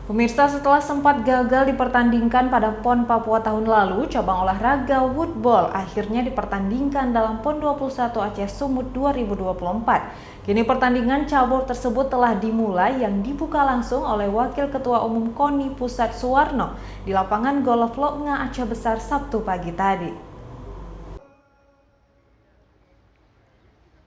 Pemirsa, setelah sempat gagal dipertandingkan pada PON Papua tahun lalu, cabang olahraga woodball akhirnya dipertandingkan dalam PON 21 Aceh Sumut 2024. Kini pertandingan cabur tersebut telah dimulai yang dibuka langsung oleh Wakil Ketua Umum KONI Pusat Suwarno di lapangan golf Loknga Aceh Besar Sabtu pagi tadi.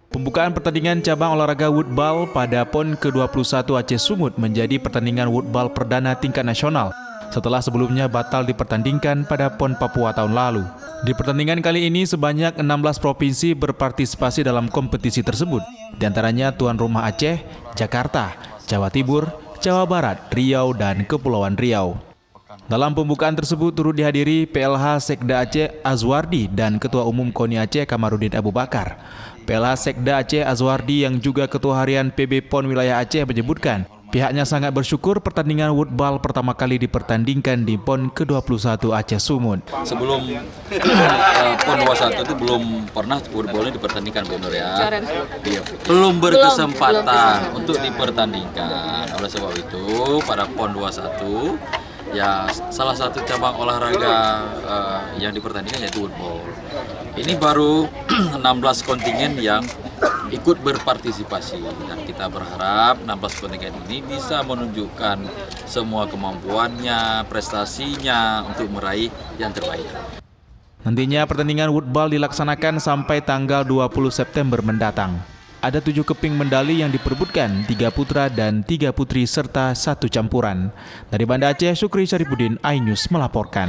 Pembukaan pertandingan cabang olahraga woodball pada PON ke-21 Aceh Sumut menjadi pertandingan woodball perdana tingkat nasional setelah sebelumnya batal dipertandingkan pada PON Papua tahun lalu. Di pertandingan kali ini sebanyak 16 provinsi berpartisipasi dalam kompetisi tersebut, di antaranya tuan rumah Aceh, Jakarta, Jawa Timur, Jawa Barat, Riau, dan Kepulauan Riau. Dalam pembukaan tersebut turut dihadiri PLH Sekda Aceh Azwardi dan Ketua Umum KONI Aceh Kamarudin Abu Bakar. PLH Sekda Aceh Azwardi yang juga Ketua Harian PB PON Wilayah Aceh menyebutkan pihaknya sangat bersyukur pertandingan woodball pertama kali dipertandingkan di PON ke-21 Aceh Sumut. Sebelum PON 21 itu belum pernah woodball ini dipertandingkan, Bu Nur ya. Belum berkesempatan untuk dipertandingkan. Oleh sebab itu pada PON 21 ya salah satu cabang olahraga yang dipertandingkan yaitu woodball. Ini baru 16 kontingen yang ikut berpartisipasi dan kita berharap 16 kontingen ini bisa menunjukkan semua kemampuannya, prestasinya untuk meraih yang terbaik. Nantinya pertandingan woodball dilaksanakan sampai tanggal 20 September mendatang. Ada 7 keping medali yang diperebutkan, 3 putra dan 3 putri serta 1 campuran. Dari Banda Aceh, Syukri Syarifuddin, iNews melaporkan.